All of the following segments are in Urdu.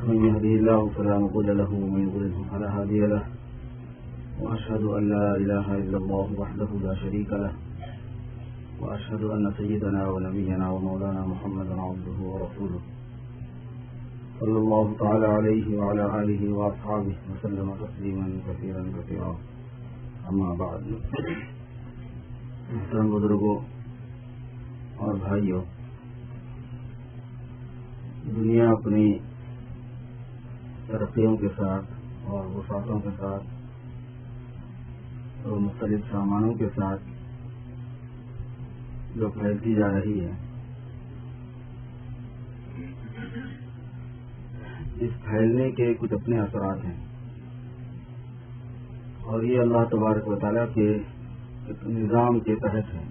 من يهده الله فلا مضل له ومن يضلل فلا هادي له وأشهد أن لا إله إلا الله وحده لا شريك له وأشهد أن سيدنا ونبينا ومولانا محمدا عبده ورسوله صلى الله تعالى عليه وعلى آله وأصحابه وسلم تسليما كثيرا كثيرا أما بعد محترم بزرگوں اور بھائیوں، دنیا اپنی ترقیوں کے ساتھ اور وسعتوں کے ساتھ اور مختلف سامانوں کے ساتھ جو پھیلتی جا رہی ہے، اس پھیلنے کے کچھ اپنے اثرات ہیں، اور یہ اللہ تبارک و تعالیٰ کے ایک نظام کے تحت ہے۔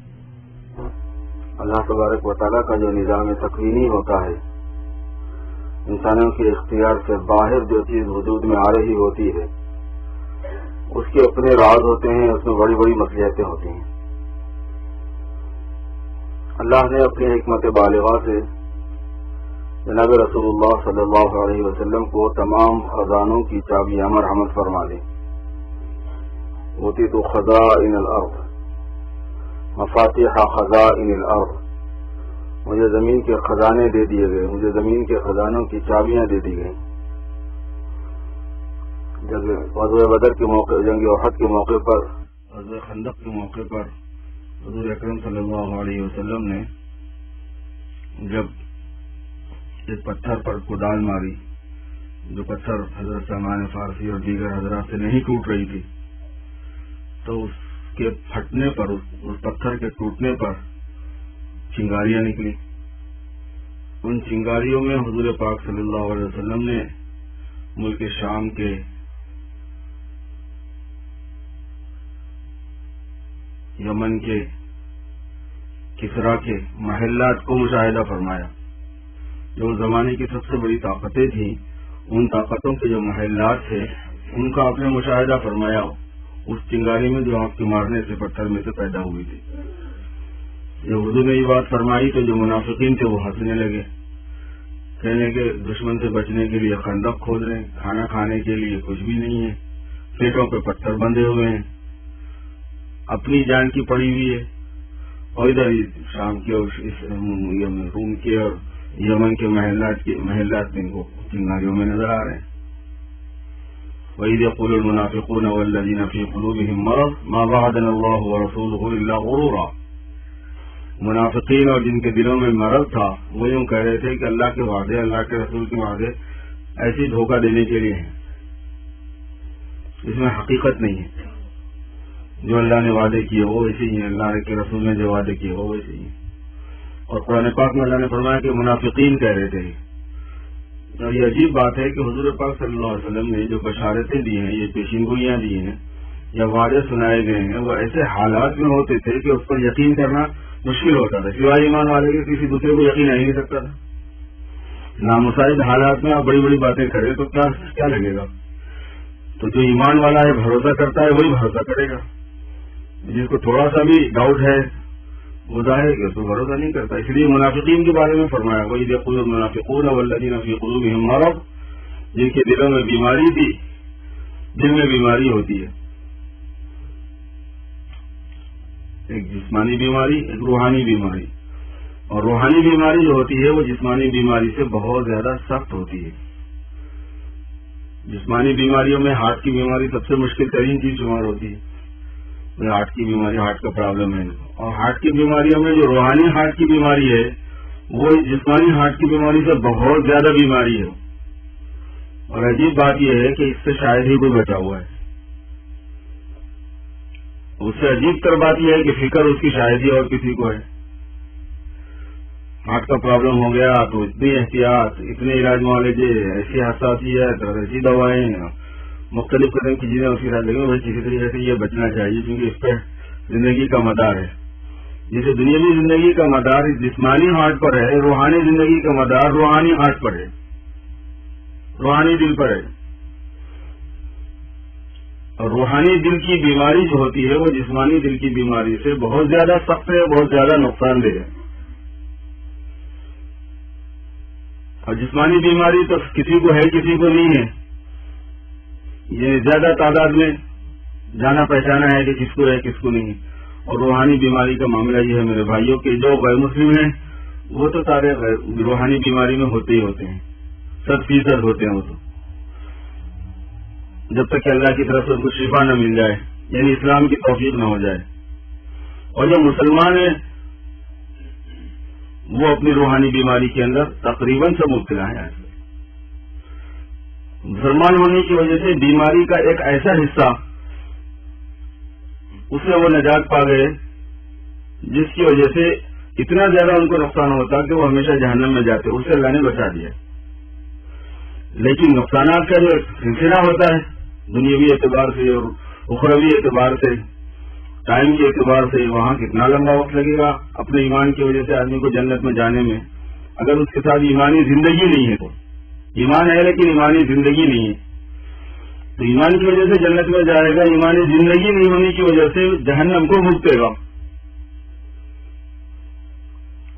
اللہ تبارک و تعالیٰ کا جو نظام تکوینی ہوتا ہے، انسانوں کے اختیار سے باہر جو چیز وجود میں آ رہی ہوتی ہے، اس کے اپنے راز ہوتے ہیں، اس میں بڑی بڑی مصلحتیں ہوتی ہیں۔ اللہ نے اپنی حکمت بالغہ سے جناب رسول اللہ صلی اللہ علیہ وسلم کو تمام خزانوں کی چابیاں مرحمت فرما دی۔ اوتیت خزائن الارض مفاتیح خزائن الارض، مجھے زمین کے خزانے دے دیے گئے، مجھے زمین کے خزانوں کی چابیاں دے دی گئیں۔ غزوہ بدر کے موقع، جنگ احد کے موقع پر، غزوہ خندق کے موقع پر حضور اکرم صلی اللہ علیہ وسلم نے جب ایک پتھر پر کدال ماری، جو پتھر حضرت سلمان فارسی اور دیگر حضرات سے نہیں ٹوٹ رہی تھی، تو اس کے پھٹنے پر، اس پتھر کے ٹوٹنے پر چنگاریاں نکلی۔ ان چنگاریوں میں حضور پاک صلی اللہ علیہ وسلم نے ملک شام کے یمن کے کسرا کے محلات کو مشاہدہ فرمایا۔ جو زمانے کی سب سے بڑی طاقتیں تھیں، ان طاقتوں کے جو محلات تھے، ان کا آپ نے مشاہدہ فرمایا اس چنگاری میں جو آپ کے مارنے سے پتھر میں سے پیدا ہوئی تھی۔ جب اردو نے یہ بات فرمائی تو جو منافقین تھے وہ ہنسنے لگے، کہنے کہ دشمن سے بچنے کے لیے خندق کھود رہے ہیں، کھانا کھانے کے لیے کچھ بھی نہیں ہے، پیٹوں پہ پتھر بندھے ہوئے ہیں، اپنی جان کی پڑی ہوئی ہے، اور ادھر شام کے اور روم کے اور یمن کے محلات ان کو چنگاریوں میں نظر آ رہے ہیں۔ وَإِذْ يَقُولُ الْمُنَافِقُونَ وَالَّذِينَ فِي قُلُوبِهِم مَّرَضٌ مَّا وَعَدَنَا اللَّهُ وَرَسُولُهُ إِلَّا غُرُورًا، منافقین اور جن کے دلوں میں مرض تھا وہ یوں کہہ رہے تھے کہ اللہ کے وعدے، اللہ کے رسول کے وعدے ایسی دھوکہ دینے کے لیے ہیں، اس میں حقیقت نہیں ہے۔ جو اللہ نے وعدے کیے وہ ویسے ہی ہیں، اللہ کے رسول نے جو وعدے کیے وہ ویسے ہی ہیں۔ اور قرآن پاک میں اللہ نے فرمایا کہ منافقین کہہ رہے تھے۔ اور یہ عجیب بات ہے کہ حضور پاک صلی اللہ علیہ وسلم نے جو بشارتیں دی ہیں، یہ پیشین گوئیاں دی ہیں یا وعدے سنائے گئے ہیں، وہ ایسے حالات میں ہوتے تھے کہ اس پر یقین کرنا مشکل ہوتا تھا۔ سوائے ایمان والے کے کسی دوسرے کو یقین آ ہی نہیں سکتا تھا۔ نامساعد حالات میں آپ بڑی بڑی باتیں کریں تو کیا لگے گا؟ تو جو ایمان والا ہے، بھروسہ کرتا ہے، وہی بھروسہ کرے گا۔ جس کو تھوڑا سا بھی ڈاؤٹ ہے وہ ظاہر کہ اس کو بھروسہ نہیں کرتا۔ اس لیے منافقین کے بارے میں فرمایا وَإِذْ يَقُولُ الْمُنَافِقُونَ وَالَّذِينَ فِي قُلُوبِهِم مَّرَضٌ، جن کے دلوں میں بیماری تھی، دل میں بیماری ہوتی ہے، ایک جسمانی بیماری، ایک روحانی بیماری، اور روحانی بیماری جو ہوتی ہے وہ جسمانی بیماری سے بہت زیادہ سخت ہوتی ہے۔ جسمانی بیماریوں میں ہارٹ کی بیماری سب سے مشکل ترین چیز شمار ہوتی ہے۔ ہارٹ کی بیماری، ہارٹ کا پرابلم ہے، اور ہارٹ کی بیماریوں میں جو روحانی ہارٹ کی بیماری ہے وہ جسمانی ہارٹ کی بیماری سے بہت زیادہ بیماری ہے۔ اور عجیب بات یہ ہے کہ اس سے شاید ہی کوئی بچا ہوا ہے۔ اس سے عجیب تر بات یہ ہے کہ فکر اس کی شاید ہی اور کسی کو ہے۔ ہارٹ کا پرابلم ہو گیا تو اتنی احتیاط، اتنے علاج معالجے، ایسی حساسیت اور ایسی دوائیں، مختلف قسم کی چیزیں اس کے ساتھ لگیں، وہ کسی طریقے سے یہ بچنا چاہیے کیونکہ اس پہ زندگی کا مدار ہے۔ جسے دنیاوی زندگی کا مدار جسمانی ہارٹ پر ہے، روحانی زندگی کا مدار روحانی ہارٹ پر ہے، روحانی دل پر ہے۔ اور روحانی دل کی بیماری جو ہوتی ہے وہ جسمانی دل کی بیماری سے بہت زیادہ سخت ہے، بہت زیادہ نقصان دہ ہے۔ اور جسمانی بیماری تو کسی کو ہے کسی کو نہیں ہے، یہ زیادہ تعداد میں جانا پہچانا ہے کہ کس کو ہے کس کو نہیں ہے۔ اور روحانی بیماری کا معاملہ یہ ہے میرے بھائیوں کہ جو غیر مسلم ہیں وہ تو سارے روحانی بیماری میں ہوتے ہی ہوتے ہیں، 100% ہوتے ہیں وہ تو، جب تک کہ اللہ کی طرف سے ان کو شفا نہ مل جائے، یعنی اسلام کی توفیق نہ ہو جائے۔ اور جو مسلمان ہیں وہ اپنی روحانی بیماری کے اندر تقریباً سب مبتلا ہیں۔ مسلمان ہونے کی وجہ سے بیماری کا ایک ایسا حصہ اس سے وہ نجات پا گئے جس کی وجہ سے اتنا زیادہ ان کو نقصان ہوتا کہ وہ ہمیشہ جہنم میں جاتے، اس سے اللہ نے بچا دیا۔ لیکن نقصانات کا جو سلسلہ ہوتا ہے دنیاوی اعتبار سے اور اخروی اعتبار سے، ٹائم کے اعتبار سے، وہاں کتنا لمبا وقت لگے گا اپنے ایمان کی وجہ سے آدمی کو جنت میں جانے میں، اگر اس کے ساتھ ایمانی زندگی نہیں ہے تو، ایمان ہے لیکن ایمانی زندگی نہیں ہے تو ایمان کی وجہ سے جنت میں جائے گا، ایمانی زندگی نہیں ہونے کی وجہ سے جہنم کو بھگتے گا۔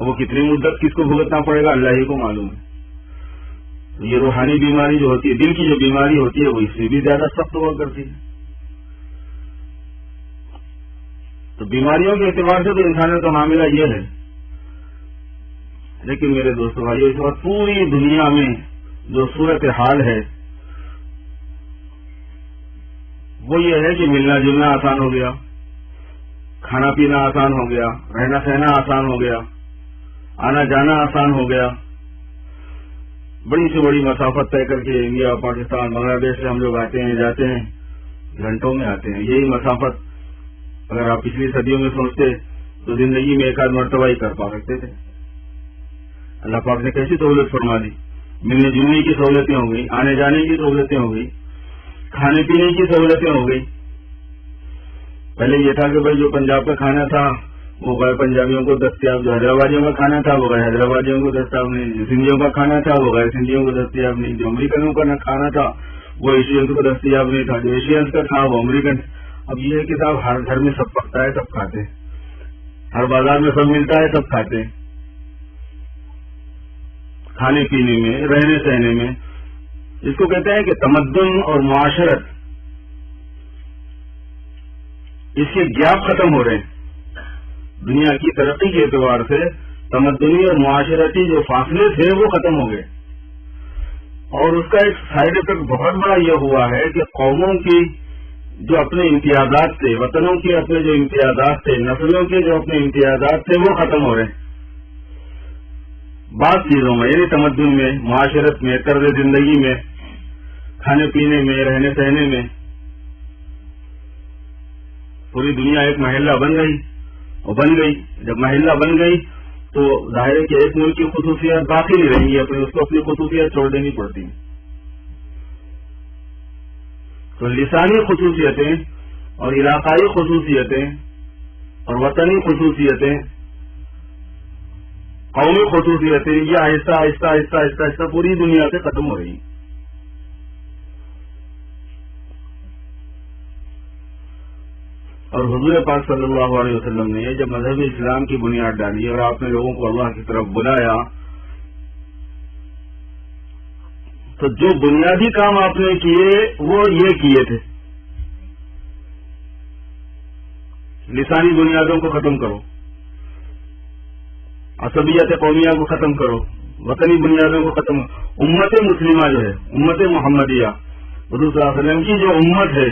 وہ کتنی مدت کس کو بھگتنا پڑے گا اللہ ہی کو معلوم ہے۔ یہ روحانی بیماری جو ہوتی ہے، دل کی جو بیماری ہوتی ہے وہ اس سے بھی زیادہ سخت ہوا کرتی ہے۔ تو بیماریوں کے اعتبار سے تو انسانوں کا معاملہ یہ ہے، لیکن میرے دوستوں بھائیو اس وقت پوری دنیا میں جو صورت حال ہے وہ یہ ہے کہ ملنا جلنا آسان ہو گیا، کھانا پینا آسان ہو گیا، رہنا سہنا آسان ہو گیا، آنا جانا آسان ہو گیا۔ بڑی سے بڑی مسافت طے کر کے انڈیا، پاکستان، بنگلہ دیش سے ہم لوگ آتے ہیں جاتے ہیں، گھنٹوں میں آتے ہیں۔ یہی مسافت اگر آپ پچھلی صدیوں میں سوچتے تو زندگی میں ایک آدھ مرتبہ ہی کر پا سکتے تھے۔ اللہ پاک نے کیسی سہولت فرما دی، ملنے جلنے کی سہولتیں ہو گئی، آنے جانے کی سہولتیں ہو گئی، کھانے پینے کی سہولتیں ہو گئی۔ پہلے یہ تھا کہ بھائی جو پنجاب کا کھانا تھا وہ غیر پنجابیوں کو دستیاب، جو حیدرآبادیوں کا کھانا تھا وہ غیر حیدرآبادیوں کو دستیاب نہیں، جو سندھیوں کا کھانا تھا وہ غیر سندھیوں کو دستیاب نہیں، جو امریکنوں کا کھانا تھا وہ ایشینز کو دستیاب نہیں تھا، جو ایشینز کا تھا وہ امریکن۔ اب یہ ہے کہ صاحب ہر گھر میں سب پکتا ہے، سب کھاتے ہیں، ہر بازار میں سب ملتا ہے، سب کھاتے ہیں۔ کھانے پینے میں، رہنے سہنے میں، اس کو کہتے ہیں کہ تمدن اور معاشرت، اس کے گیپ ختم ہو رہے ہیں۔ دنیا کی ترقی کے اعتبار سے تمدنی اور معاشرتی جو فاصلے تھے وہ ختم ہو گئے، اور اس کا ایک سائیڈ افیکٹ بہت بڑا یہ ہوا ہے کہ قوموں کی جو اپنے امتیازات تھے، وطنوں کے اپنے جو امتیازات تھے، نسلوں کے جو اپنے امتیازات تھے وہ ختم ہو رہے ہیں بعض چیزوں میں، یعنی تمدن میں، معاشرت میں، طرز زندگی میں، کھانے پینے میں، رہنے سہنے میں۔ پوری دنیا ایک محلہ بن گئی اور بن گئی، جب محلہ بن گئی تو ظاہر ہے کہ ایک ملک کی خصوصیات باقی نہیں رہیں گی، اس کو اپنی خصوصیات چھوڑ دینی پڑتی ہیں۔ تو لسانی خصوصیتیں اور علاقائی خصوصیتیں اور وطنی خصوصیتیں، قومی خصوصیتیں، یہ آہستہ آہستہ آہستہ آہستہ آہستہ پوری دنیا سے ختم ہو رہی ہیں۔ اور حضور پاک صلی اللہ علیہ وسلم نے جب مذہب اسلام کی بنیاد ڈالی اور آپ نے لوگوں کو اللہ کی طرف بلایا تو جو بنیادی کام آپ نے کیے وہ یہ کیے تھے، لسانی بنیادوں کو ختم کرو، عصبیت قومیہ کو ختم کرو، وطنی بنیادوں کو ختم کرو۔ امت مسلمہ جو ہے، امت محمدیہ، حضور صلی اللہ علیہ وسلم کی جو امت ہے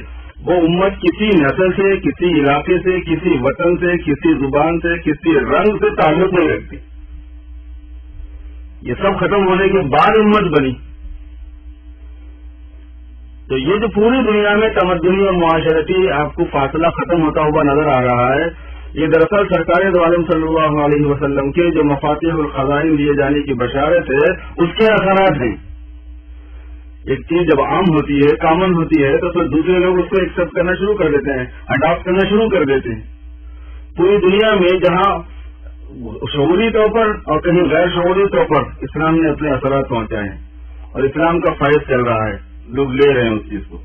وہ امت کسی نسل سے، کسی علاقے سے، کسی وطن سے، کسی زبان سے، کسی رنگ سے تعلق نہیں رکھتی۔ یہ سب ختم ہونے کے بعد امت بنی۔ تو یہ جو پوری دنیا میں تمدنی اور معاشرتی آپ کو فاصلہ ختم ہوتا ہوا نظر آ رہا ہے، یہ دراصل سرکار دو عالم صلی اللہ علیہ وسلم کے جو مفاتیح الخزائن دیے جانے کی بشارت ہے اس کے اثرات ہیں۔ ایک چیز جب عام ہوتی ہے، کامن ہوتی ہے، تو پھر دوسرے لوگ اس کو ایکسپٹ کرنا شروع کر دیتے ہیں، اڈاپٹ کرنا شروع کر دیتے ہیں۔ پوری دنیا میں جہاں شعوری طور پر اور کہیں غیر شعوری طور پر اسلام نے اپنے اثرات پہنچائے ہیں اور اسلام کا فیض چل رہا ہے، لوگ لے رہے ہیں اس چیز کو۔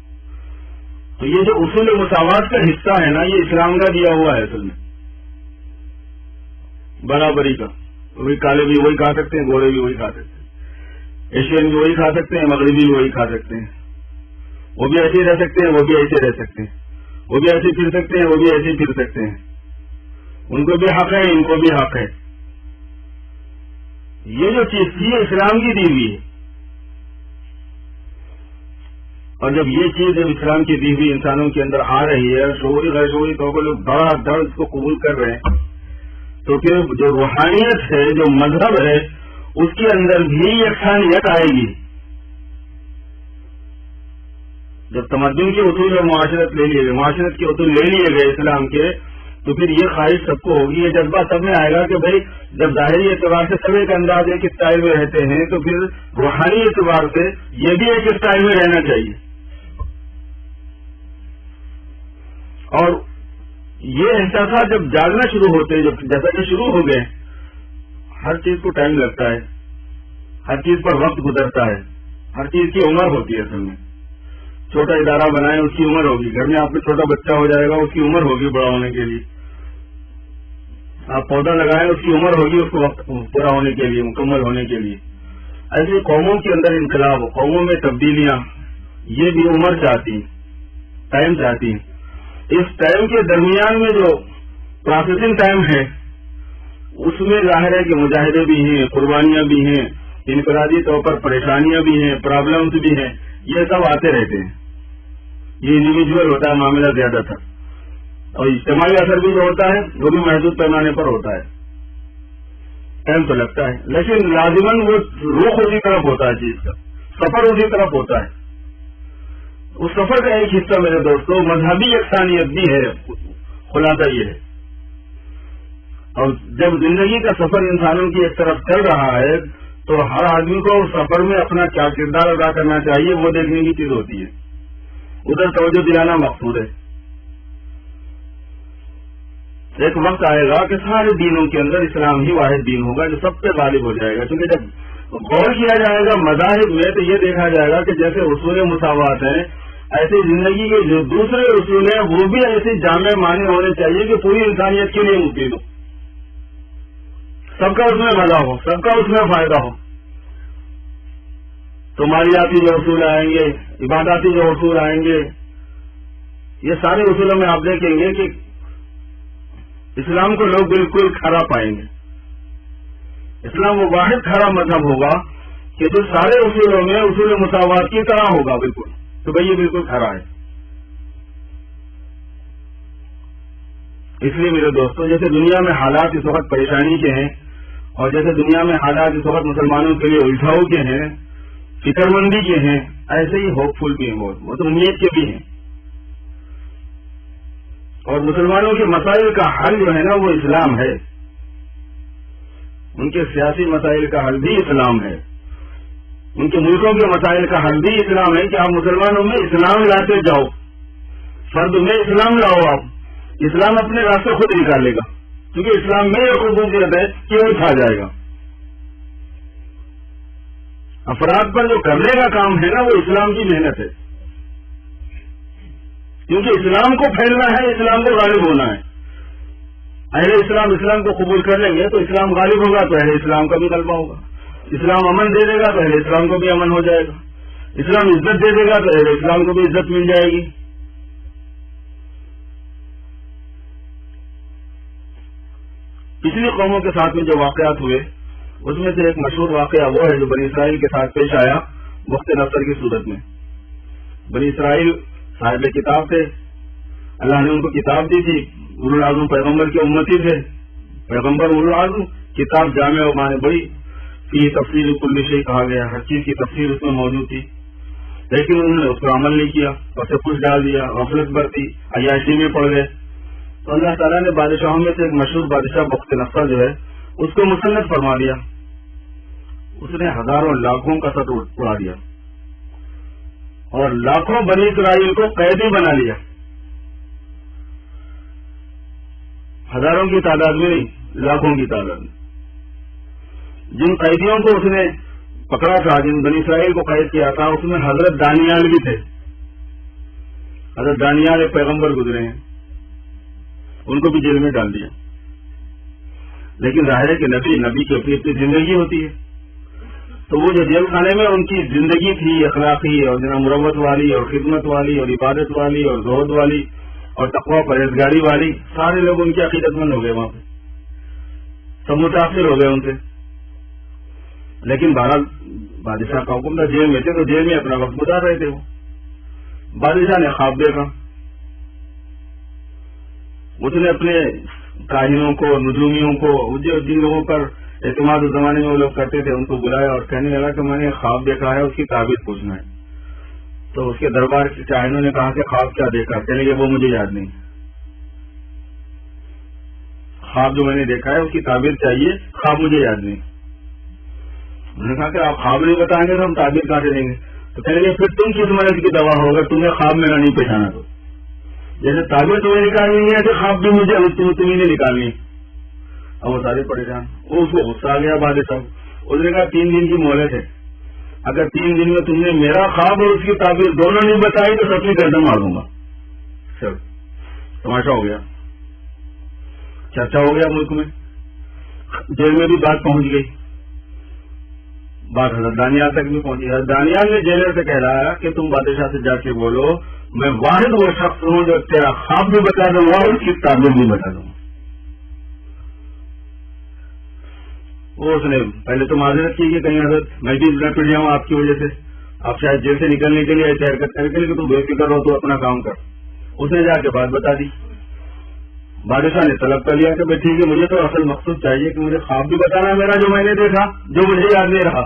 تو یہ جو اصول مساوات کا حصہ ہے نا، یہ اسلام کا دیا ہوا ہے اصل میں، برابری کا۔ وہی کالے بھی وہی کھا سکتے ہیں، گورے بھی وہی کھا سکتے ہیں۔ ایشین بھی وہی کھا سکتے ہیں، مغربی بھی وہی کھا سکتے ہیں، وہ بھی ایسے ہی رہ سکتے ہیں، وہ بھی ایسے رہ سکتے ہیں، وہ بھی ایسے پھر سکتے ہیں، وہ بھی ایسے پھر سکتے ہیں، ان کو بھی حق ہے، ان کو بھی حق ہے۔ یہ جو چیز تھی اسلام کی دی ہوئی ہے، اور جب یہ چیز جب اسلام کی دی ہوئی انسانوں کے اندر آ رہی ہے، شعوری غیر شعوری طور پر لوگ بڑا درد اس کو قبول کر رہے ہیں، تو پھر جو روحانیت ہے، جو مذہب ہے، اس کے اندر بھی یکسانیت آئے گی۔ جب تمدن کے اصول اور معاشرت لے لیے گئے، معاشرت کے اصول لے لیے گئے اسلام کے، تو پھر یہ خواہش سب کو ہوگی، یہ جذبہ سب میں آئے گا کہ بھائی جب ظاہری اعتبار سے سب ایک انداز ایک اسٹائل میں رہتے ہیں، تو پھر روحانی اعتبار سے یہ بھی ایک اسٹائل میں رہنا چاہیے۔ اور یہ احساسات جب جاگنا شروع ہوتے ہیں، جب جیسا کہ شروع ہو گئے، ہر چیز کو ٹائم لگتا ہے، ہر چیز پر وقت گزرتا ہے، ہر چیز کی عمر ہوتی ہے۔ اصل میں چھوٹا ادارہ بنائیں، اس کی عمر ہوگی، گھر میں آپ کو چھوٹا بچہ ہو جائے گا، اس کی عمر ہوگی بڑا ہونے کے لیے، آپ پودا لگائیں، اس کی عمر ہوگی، اس کو وقت پورا ہونے کے لیے، مکمل ہونے کے لیے۔ ایسے قوموں کے اندر انقلاب، قوموں میں تبدیلیاں، یہ بھی عمر چاہتی، ٹائم چاہتی۔ اس ٹائم کے درمیان میں جو پروسیسنگ ٹائم ہے، اس میں ظاہر ہے کہ مجاہدے بھی ہیں، قربانیاں بھی ہیں، انفرادی طور پر پریشانیاں بھی ہیں، پرابلمز بھی ہیں، یہ سب آتے رہتے ہیں۔ یہ انڈیویجول ہوتا ہے معاملہ زیادہ تر، اور اجتماعی اثر بھی جو ہوتا ہے وہ بھی محدود پیمانے پر ہوتا ہے، ٹائم تو لگتا ہے، لیکن لازماً وہ رخ اسی طرف ہوتا ہے، چیز کا سفر اسی طرف ہوتا ہے۔ اس سفر کا ایک حصہ میرے دوستوں مذہبی یکسانیت بھی ہے، خلاصہ یہ ہے۔ اور جب زندگی کا سفر انسانوں کی ایک طرف چل رہا ہے، تو ہر آدمی کو اس سفر میں اپنا کیا کردار ادا کرنا چاہیے وہ دیکھنے کی چیز ہوتی ہے، ادھر توجہ دلانا مقصود ہے۔ ایک وقت آئے گا کہ سارے دینوں کے اندر اسلام ہی واحد دین ہوگا جو سب پہ غالب ہو جائے گا، کیونکہ جب غور کیا جائے گا مذاہب میں تو یہ دیکھا جائے گا کہ جیسے اصول مساوات ہیں، ایسے زندگی کے جو دوسرے اصول ہیں وہ بھی ایسے جامع معنی ہونے چاہیے کہ پوری انسانیت کے لیے مفید ہو، سب کا اس میں مزہ ہو، سب کا اس میں فائدہ ہو۔ تو مالیاتی جو اصول آئیں گے، عباداتی جو اصول آئیں گے، یہ سارے اصولوں میں آپ دیکھیں گے کہ اسلام کو لوگ بالکل کھرا پائیں گے۔ اسلام وہ واحد کھرا مذہب ہوگا کہ جو سارے اصولوں میں اصول مساوات کی طرح ہوگا، بالکل تو بھئی یہ بالکل کھرا ہے۔ اس لیے میرے دوستوں، جیسے دنیا میں حالات اس وقت پریشانی کے ہیں، اور جیسے دنیا میں حالات اس وقت مسلمانوں کے لیے الجھاؤ کے ہیں، فکر مندی کے ہیں، ایسے ہی ہوپ فل بھی ہیں، بہت امید کے بھی ہیں۔ اور مسلمانوں کے مسائل کا حل جو ہے نا وہ اسلام ہے، ان کے سیاسی مسائل کا حل بھی اسلام ہے، ان کے ملکوں کے مسائل کا حل بھی اسلام ہے کہ آپ مسلمانوں میں اسلام لاتے جاؤ، فرد میں اسلام لاؤ، آپ اسلام اپنے راستے خود نکالے گا، کیونکہ اسلام میں یہ خصوصیت ہے کہ وہ اٹھا جائے گا۔ افراد پر جو کرنے کا کام ہے نا وہ اسلام کی محنت ہے، کیونکہ اسلام کو پھیلنا ہے، اسلام کو غالب ہونا ہے۔ اہل اسلام اسلام کو قبول کر لیں گے تو اسلام غالب ہوگا، تو اہل اسلام کا بھی غلبہ ہوگا۔ اسلام امن دے دے گا تو اہل اسلام کو بھی امن ہو جائے گا، اسلام عزت دے دے گا تو اہل اسلام کو بھی عزت مل جائے گی۔ پچھلی قوموں کے ساتھ میں جو واقعات ہوئے اس میں سے ایک مشہور واقعہ وہ ہے جو بنی اسرائیل کے ساتھ پیش آیا وقت نصر کی صورت میں۔ بنی اسرائیل صاحب کتاب تھے، اللہ نے ان کو کتاب دی تھی، اولو العزم پیغمبر کے امتی تھے، پیغمبر اولو العزم، کتاب جامع و معنی بڑی، فی تفصیل کل شیء کہا گیا، ہر چیز کی تفصیل اس میں موجود تھی، لیکن انہوں نے اس پر عمل نہیں کیا، اسے کچھ ڈال دیا، غفلت برتی، عیاشی میں پڑ گئے۔ تو اللہ تعالیٰ نے بادشاہوں میں سے ایک مشہور بادشاہ بخت نصر جو ہے اس کو مسلط فرما دیا، اس نے ہزاروں لاکھوں کا سر اڑا دیا اور لاکھوں بنی اسرائیل کو قیدی بنا لیا، ہزاروں کی تعداد میں نہیں، لاکھوں کی تعداد میں۔ جن قیدیوں کو اس نے پکڑا تھا، جن بنی اسرائیل کو قید کیا تھا، اس میں حضرت دانیال بھی تھے۔ حضرت دانیال ایک پیغمبر گزرے ہیں، ان کو بھی جیل میں ڈال دیا، لیکن ظاہر ہے کہ نبی کی اپنی اپنی زندگی ہوتی ہے، تو وہ جو جیل خانے میں ان کی زندگی تھی اخلاقی اور مروت والی اور خدمت والی اور عبادت والی اور زہد والی اور تقوی پرہیزگاری والی، سارے لوگ ان کے عقیدت مند ہو گئے، وہاں پہ سب متاثر ہو گئے ان سے. لیکن بہرحال بادشاہ کا حکم تھا، جیل میں تھے تو جیل میں اپنا وقت گزار رہے تھے. وہ بادشاہ نے خواب دیکھا، اس نے اپنے کاہنوں کو، نجومیوں کو، جن لوگوں پر اعتماد اس زمانے میں وہ لوگ کرتے تھے، ان کو بلایا اور کہنے لگا کہ میں نے خواب دیکھا ہے، اس کی تعبیر پوچھنا ہے. تو اس کے دربار کے کاہنوں نے کہا کہ خواب کیا دیکھا؟ کہنے لگے وہ مجھے یاد نہیں، خواب جو میں نے دیکھا ہے اس کی تعبیر چاہیے، خواب مجھے یاد نہیں. انہوں نے کہا کہ آپ خواب نہیں بتائیں گے تو ہم تعبیر کہاں سے دیں گے؟ تو کہنے لگے پھر تم کس مرض کی دوا ہوگا، تمہیں خواب میرا نہیں پہچانا. تو جیسے تعبیر تمہیں نکالنی ہے تو خواب بھی مجھے تمہیں نہیں نکالنی. اب وہ سارے پریشان، اس کو غصہ آ گیا بادشاہ. اس نے کہا 3 دن کی مہلت ہے، اگر 3 دن میں تم نے میرا خواب اور اس کی تعبیر دونوں نہیں بتائی تو سب کی گردن مار دوں گا. چل تماشا ہو گیا، چرچا ہو گیا ملک میں، جیل میں بھی بات پہنچ گئی، بات حضرت دانیال تک بھی پہنچی. حضرت دانیال نے جیلر سے کہہ رہا ہے کہ تم بادشاہ سے جا کے بولو میں واحد وہ شخص ہوں جو تیرا خواب بھی بتا دوں گا اور اس کی تعبیر بھی بتا دوں گا. وہ اس نے پہلے تو معذرت کی کہ کہیں حضرت میں بھی نہ پڑ جاؤں آپ کی وجہ سے، آپ شاید جیل سے نکلنے کے لیے ایسی حرکت کرنے کے لیے کہ تم بے فکر ہو تو اپنا کام کر. اس نے جا کے بات بتا دی. بادشاہ نے طلب کر لیا کہ بھائی ٹھیک ہے، مجھے تو اصل مقصود چاہیے کہ مجھے خواب بھی بتانا میرا جو میں نے دیکھا، جو مجھے یاد نہیں رہا،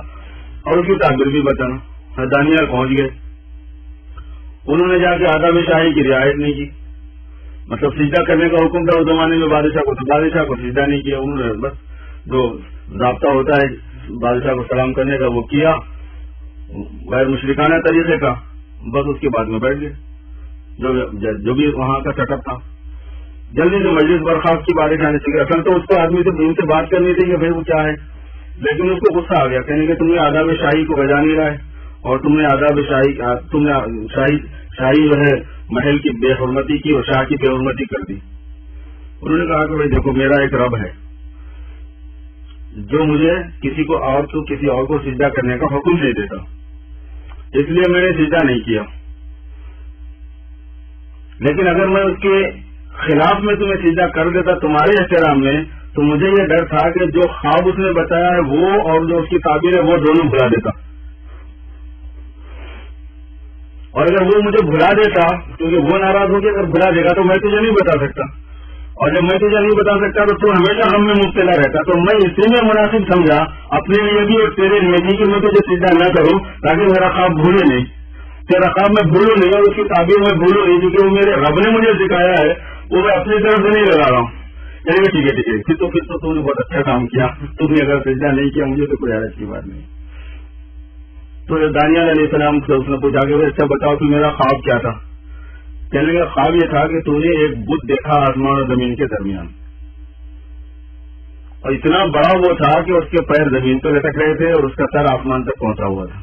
اور اس کی تعبیر بھی بتانا. دانیال پہنچ گئے. انہوں نے جا کے آداب شاہی کی رعایت نہیں کی، مطلب سجدہ کرنے کا حکم تھا اس زمانے میں بادشاہ کو، تو بادشاہ کو سجدہ نہیں کیا. انہوں نے بس جو ضابطہ ہوتا ہے بادشاہ کو سلام کرنے کا وہ کیا غیر مشرکانہ طریقے کا، بس اس کے بعد میں بیٹھ گئے. جو بھی وہاں کا سیٹ اپ تھا جلدی سے مجلس برخاست کی بادشاہ نے سیکھی. اصل تو اس کو آدمی سے ان سے بات کرنی تھی کہ بھائی وہ کیا ہے، لیکن اس کو غصہ آ گیا، کہنے کہ تم نے آداب شاہی کو بجا نہیں رہا ہے اور تم نے آداب شاہی، تم نے شاہی جو ہے محل کی بے حرمتی کی اور شاہ کی بے حرمتی کر دی. انہوں نے کہا کہ بھائی دیکھو میرا ایک رب ہے جو مجھے کسی اور کو سجدہ کرنے کا حکم نہیں دیتا، اس لیے میں نے سجدہ نہیں کیا. لیکن اگر میں اس کے خلاف میں تمہیں سجدہ کر دیتا تمہارے احترام میں، تو مجھے یہ ڈر تھا کہ جو خواب اس نے بتایا ہے وہ اور جو اس کی تعبیر ہے وہ دونوں بھلا دیتا. اور اگر وہ مجھے بھلا دیتا، کیونکہ وہ ناراض ہو کے اگر بھلا دے گا تو میں تجھے نہیں بتا سکتا، اور جب میں تجھے نہیں بتا سکتا تو ہمیشہ غم میں مبتلا رہتا. تو میں اسی میں مناسب سمجھا اپنے لیے بھی اور تیرے لیے بھی کہ میں تجھے سجدہ نہ کروں تاکہ میرا خواب بھولے نہیں، تیرا خواب میں بھولوں نہیں اور اس کی تعبیر میں بھولوں نہیں، کیونکہ وہ میرے رب نے مجھے سکھایا ہے، وہ میں اپنی طرف سے نہیں لگا رہا ہوں. چلیے ٹھیک ہے، پھر تو تم نے بہت اچھا کام کیا، تم نے اگر سجدہ نہیں کیا مجھے تو کوئی حیرت کی بات نہیں. تو دانیال علیہ السلام سے اس نے پوچھا کہ اچھا بتاؤ کہ میرا خواب کیا تھا؟ کہنے کا خواب یہ تھا کہ تو نے ایک بت دیکھا آسمان اور زمین کے درمیان، اور اتنا بڑا وہ تھا کہ اس کے پیر زمین پہ لٹک رہے تھے اور اس کا سر آسمان تک پہنچا ہوا تھا.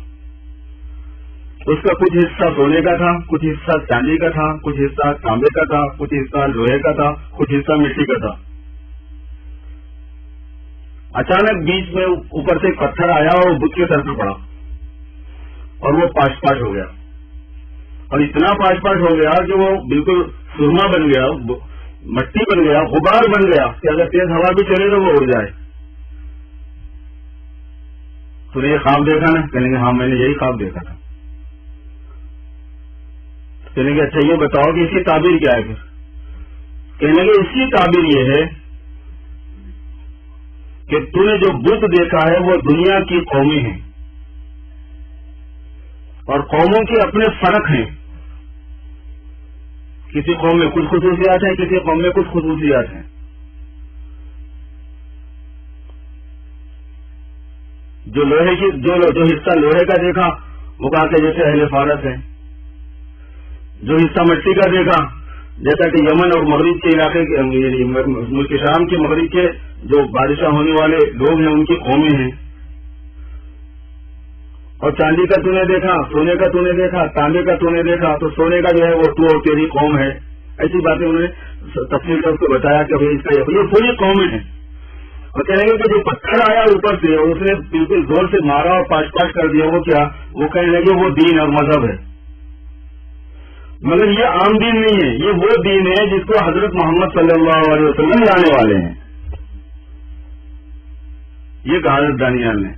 اس کا کچھ حصہ سونے کا تھا، کچھ حصہ چاندی کا تھا، کچھ حصہ تانبے کا تھا، کچھ حصہ لوہے کا تھا، کچھ حصہ مٹی کا تھا. اچانک بیچ میں اوپر سے ایک پتھر آیا اور بت کے سر پہ پڑا اور وہ پاش پاش ہو گیا، اور اتنا پاش پاش ہو گیا کہ وہ بالکل سرما بن گیا، مٹی بن گیا، غبار بن گیا کہ اگر تیز ہوا بھی چلے تو وہ اڑ جائے. تو نے یہ خواب دیکھا نا؟ کہنے گے ہاں میں نے یہی خواب دیکھا تھا. کہنے گے اچھا یہ بتاؤ کہ اس کی تعبیر کیا ہے؟ پھر کہنے گے اس کی تعبیر یہ ہے کہ تو نے جو بت دیکھا ہے وہ دنیا کی قومیں ہیں اور قوموں کے اپنے فرق ہیں. کسی قوم میں کچھ خصوصیات ہیں، کسی قوم میں کچھ خصوصیات ہیں. جو حصہ لوہے کا دیکھا وہ کہا کہ جیسے اہل فارس ہے. جو حصہ مٹی کا دیکھا جیسا کہ یمن اور مغرب کے علاقے کے ملک شام کے مغرب کے جو بادشاہ ہونے والے لوگ ہیں ان کی قومیں ہیں. اور چاندی کا تو نے دیکھا، سونے کا تو نے دیکھا، تانبے کا تو نے دیکھا، تو سونے کا جو ہے وہ تو اور تیری قوم ہے. ایسی باتیں انہوں نے تفصیل کر اس کو بتایا کہ اس کا یہ پوری قومیں ہیں. اور کہیں گے کہ جو پتھر آیا اوپر سے اور اس نے بالکل زور سے مارا اور پاش پاش کر دیا، وہ کیا؟ وہ کہنے لگے وہ دین اور مذہب ہے. مگر یہ عام دین نہیں ہے، یہ وہ دین ہے جس کو حضرت محمد صلی اللہ علیہ وسلم لانے والے ہیں. یہ کہا حضرت دانیال نے.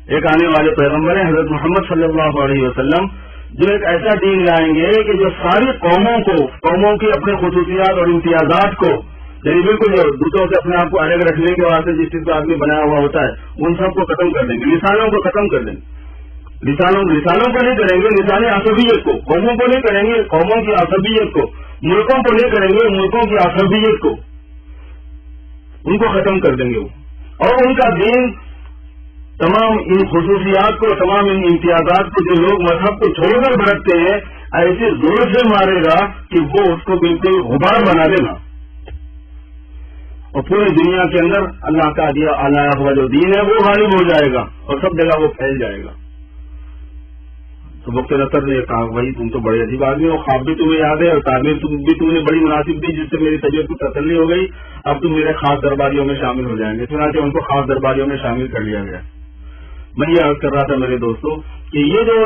ایک آنے والے پیغمبر ہیں حضرت محمد صلی اللہ علیہ وسلم، جو ایک ایسا دین لائیں گے کہ جو ساری قوموں کی اپنے خصوصیات اور امتیازات کو، یعنی بالکل جو دوسروں سے اپنے آپ کو الگ رکھنے کے واسطے جس چیز کو آدمی بنایا ہوا ہوتا ہے، ان سب کو ختم کر دیں گے، لسانوں کو ختم کر دیں گے. لسانوں کو نہیں کریں گے لسان عصبیت کو، قوموں کو نہیں کریں گے قوموں کی عصبیت کو، ملکوں کو نہیں کریں گے ملکوں کی عصبیت کو، ان کو ختم کر دیں گے وہ. اور ان کا دین تمام ان خصوصیات کو، تمام ان امتیازات کو جو لوگ مذہب کو چھوڑ کر برتتے ہیں، ایسے زور سے مارے گا کہ وہ اس کو بالکل غبار بنا دے گا، اور پوری دنیا کے اندر اللہ کا دیا لایا ہوا جو دین ہے وہ غالب ہو جائے گا اور سب جگہ وہ پھیل جائے گا. تو وقت نصر نے کہا بھائی تم تو بڑے عجیب آدمی ہو، خواب بھی تمہیں یاد ہے اور تعبیر بھی تم نے بڑی مناسب دی جس سے میری طبیعت کو تسلی ہو گئی، اب تم میرے خاص درباریوں میں شامل ہو جائیں گے. چنانچہ ان کو خاص درباریوں میں شامل کر لیا گیا. میں یہ عرض کر رہا تھا میرے دوستوں کہ یہ جو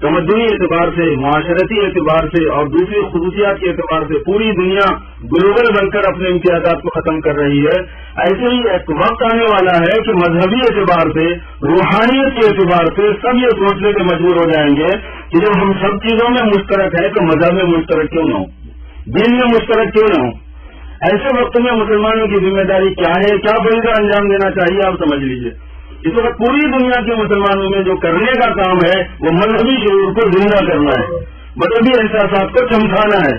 تمدنی اعتبار سے، معاشرتی اعتبار سے اور دوسری خصوصیات کے اعتبار سے پوری دنیا گلوبل بن کر اپنے امتیازات کو ختم کر رہی ہے، ایسے ہی ایک وقت آنے والا ہے کہ مذہبی اعتبار سے، روحانیت کے اعتبار سے سب یہ سوچنے کے مجبور ہو جائیں گے کہ جب ہم سب چیزوں میں مشترک ہیں تو مذہب میں مشترک کیوں نہ ہو، دین میں مشترک کیوں نہ ہو. ایسے وقت میں مسلمانوں کی ذمہ داری کیا ہے، کیا بن کر انجام دینا چاہیے، آپ سمجھ لیجیے. اس وقت پوری دنیا کے مسلمانوں میں جو کرنے کا کام ہے وہ مذہبی شعور کو زندہ کرنا ہے، مذہبی احساسات کو چمکانا ہے،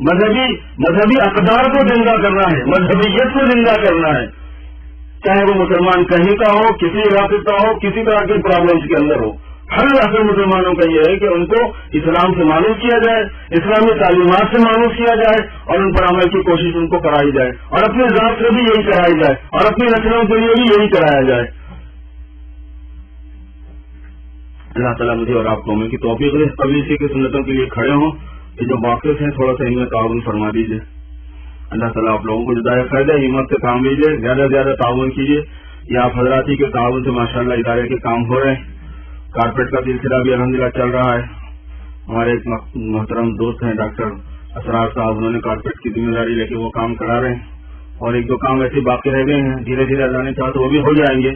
مذہبی اقدار کو زندہ کرنا ہے، مذہبیت کو زندہ کرنا ہے. چاہے وہ مسلمان کہیں کا ہو، کسی علاقے کا ہو، کسی طرح کے پرابلمس کے اندر ہو، ہر علاقے مسلمانوں کا یہ ہے کہ ان کو اسلام سے معلوم کیا جائے، اسلامی تعلیمات سے معلوم کیا جائے اور ان پر عمل کی کوشش ان کو کرائی جائے، اور اپنے ذات سے بھی یہی کرائی جائے اور اپنی نسلوں کے لیے بھی یہی کرایا جائے. اللہ تعالیٰ مجھے اور آپ قوموں کی توفیق دے، کبھی اسی کی سنتوں کے لیے کھڑے ہوں. یہ جو واقف ہیں تھوڑا سا ان میں تعاون فرما دیجیے. اللہ تعالیٰ آپ لوگوں کو جدائے فائدہ، ہمت سے کام لیجیے، زیادہ سے زیادہ تعاون کیجیے. یہ آپ حضراتی کے تعاون سے ماشاءاللہ ادارے کے کام ہو رہے ہیں. کارپیٹ کا سلسلہ بھی الحمدللہ چل رہا ہے. ہمارے ایک محترم دوست ہیں ڈاکٹر اسرار صاحب، انہوں نے کارپیٹ کی ذمہ داری لے کے وہ کام کرا رہے ہیں، اور ایک دو کام ایسے باقی رہ گئے ہیں، دھیرے دھیرے اللہ نے چاہا تو وہ بھی ہو جائیں گے.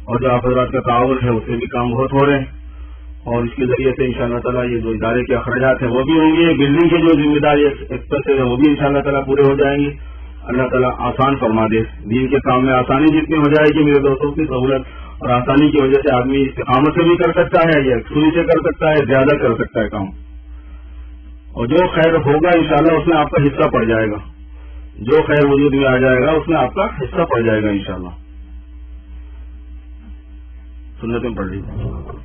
اور جو آپ حضرات کا تعاون ہے اس سے بھی کام بہت ہو رہے ہیں، اور اس کے ذریعے سے انشاءاللہ تعالیٰ یہ جو ادارے کے اخراجات ہیں وہ بھی ہوں گے، بلڈنگ کی جو ذمہ داری ایکسپیکٹڈ ہے وہ بھی انشاءاللہ تعالیٰ پورے ہو جائیں گے. اللہ تعالیٰ آسان فرما دے. دین کے کام میں آسانی جتنی ہو جائے گی میرے دوستوں کی سہولت اور آسانی کی وجہ سے آدمی استقامت سے بھی کر سکتا ہے، یا سوئی سے کر سکتا ہے، زیادہ کر سکتا ہے کام. اور جو خیر ہوگا انشاءاللہ اس میں آپ کا حصہ پڑ جائے گا، جو خیر وجود میں آ جائے گا اس میں آپ کا حصہ پڑ جائے گا انشاءاللہ. سنتیں پڑھ لیجیے.